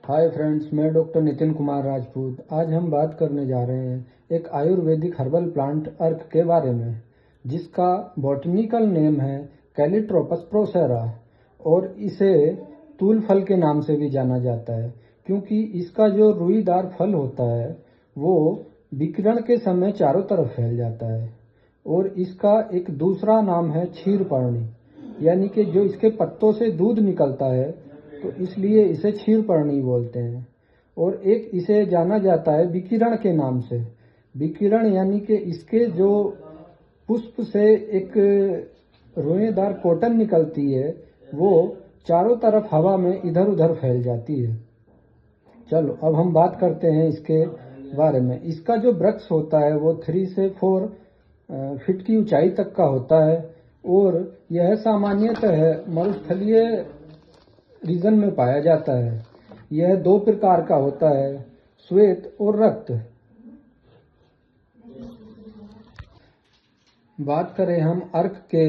Hi friends, मैं doctor Nitin Kumar Rajput. आज हम बात करने जा रहे हैं एक आयुर्वेदिक हर्बल प्लांट अर्क के बारे में, जिसका बॉटनिकल नेम है कैलिट्रोपस प्रोसेरा और इसे तूल फल के नाम से भी जाना जाता है, क्योंकि इसका जो रुईदार फल होता है वो विकिरण के समय चारों तरफ फैल जाता है। और इसका एक दूसरा नाम है क्षीरपर्णी, यानी कि जो इसके पत्तों से दूध निकलता है तो इसलिए इसे क्षीरपर्णी बोलते हैं। और एक इसे जाना जाता है विकिरण के नाम से। विकिरण यानी कि इसके जो पुष्प से एक रोएदार कॉटन निकलती है वो चारों तरफ हवा में इधर उधर फैल जाती है। चलो अब हम बात करते हैं इसके बारे में। इसका जो वृक्ष होता है वो 3 से 4 फीट की ऊंचाई तक का होता है और यह सामान्यतः मरुस्थलीय रीजन में पाया जाता है। यह 2 प्रकार का होता है, श्वेत और रक्त। बात करें हम अर्क के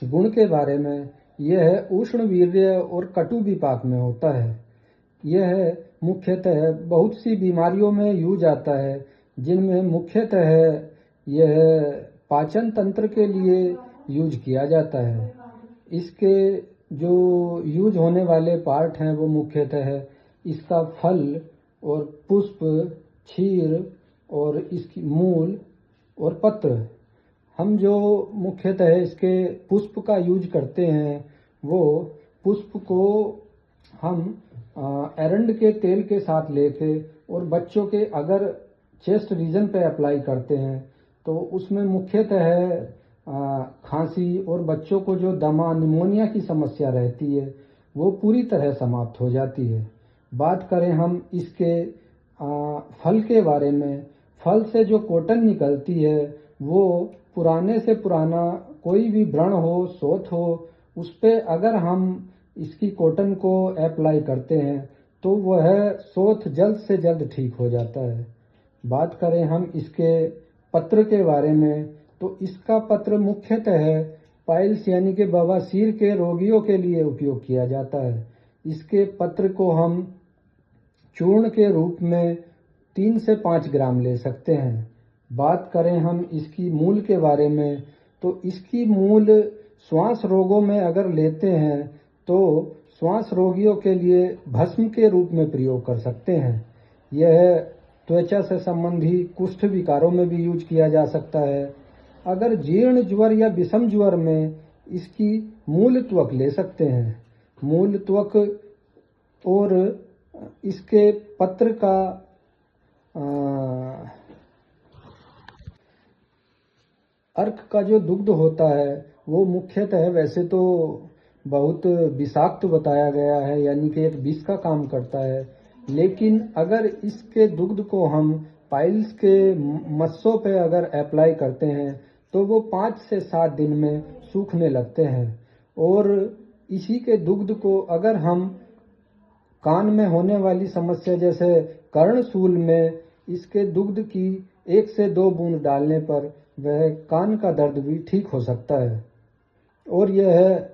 गुण के बारे में, यह उष्ण वीर्य और कटु विपाक में होता है। यह मुख्यतः बहुत सी बीमारियों में यूज आता है, जिनमें मुख्यतः यह पाचन तंत्र के लिए यूज किया जाता है। इसके जो यूज होने वाले पार्ट हैं वो मुख्यतः इसका फल और पुष्प, क्षीर और इसकी मूल और पत्र। हम जो मुख्यतः इसके पुष्प का यूज करते हैं वो पुष्प को हम एरंड के तेल के साथ लेके और बच्चों के अगर चेस्ट रीजन पे अप्लाई करते हैं तो उसमें मुख्यतः खांसी और बच्चों को जो दमा निमोनिया की समस्या रहती है वो पूरी तरह समाप्त हो जाती है। बात करें हम इसके फल के बारे में, फल से जो कॉटन निकलती है वो पुराने से पुराना कोई भी व्रण हो, शोथ हो, उस पे अगर हम इसकी कॉटन को अप्लाई करते हैं तो वह शोथ जल्द से जल्द ठीक हो जाता है। बात करें हम इसके पत्र के बारे में तो इसका पत्र मुख्यतः पाइल्स यानी कि बवासीर के रोगियों के लिए उपयोग किया जाता है। इसके पत्र को हम चूर्ण के रूप में 3 से 5 ग्राम ले सकते हैं। बात करें हम इसकी मूल के बारे में तो इसकी मूल श्वास रोगों में अगर लेते हैं तो श्वास रोगियों के लिए भस्म के रूप में प्रयोग कर सकते हैं। यह त्वचा से संबंधी कुष्ठ विकारों में भी यूज किया जा सकता है। अगर जीर्ण ज्वर या विषम ज्वर में इसकी मूल त्वक ले सकते हैं। मूल त्वक और इसके पत्र का अर्क का जो दुग्ध होता है वो मुख्यतः वैसे तो बहुत विषाक्त बताया गया है, यानी कि एक विष का काम करता है, लेकिन अगर इसके दुग्ध को हम पाइल्स के मस्सों पे अगर अप्लाई करते हैं तो वो 5 से 7 दिन में सूखने लगते हैं। और इसी के दुग्ध को अगर हम कान में होने वाली समस्या जैसे कर्णशूल में इसके दुग्ध की 1 से 2 बूंद डालने पर वह कान का दर्द भी ठीक हो सकता है। और यह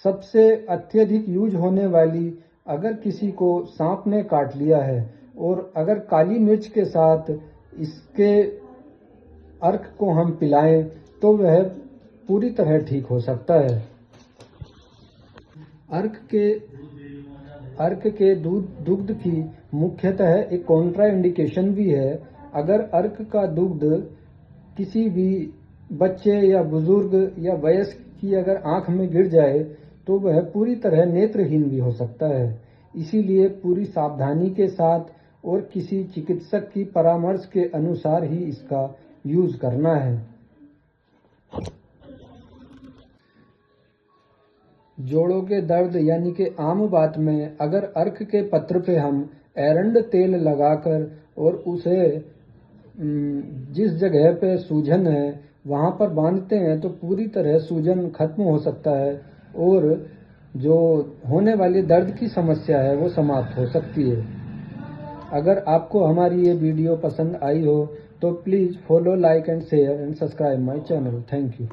सबसे अत्यधिक यूज होने वाली, अगर किसी को सांप ने काट लिया है और अगर काली मिर्च के साथ इसके अर्क को हम पिलाएं तो वह पूरी तरह ठीक हो सकता है। अर्क के दुग्ध की मुख्यतः एक कॉन्ट्रा इंडिकेशन भी है। अगर अर्क का दुग्ध किसी भी बच्चे या बुजुर्ग या वयस्क की अगर आंख में गिर जाए तो वह पूरी तरह नेत्रहीन भी हो सकता है। इसीलिए पूरी सावधानी के साथ और किसी चिकित्सक की परामर्श के अनुसार ही इसका यूज करना है। जोड़ों के दर्द यानी कि आम बात में अगर अर्क के पत्र पे हम एरंड तेल लगाकर और उसे जिस जगह पे सूजन है वहां पर बांधते हैं तो पूरी तरह सूजन खत्म हो सकता है और जो होने वाली दर्द की समस्या है वो समाप्त हो सकती है। अगर आपको हमारी ये वीडियो पसंद आई हो तो please follow, like and share and subscribe my channel. Thank you.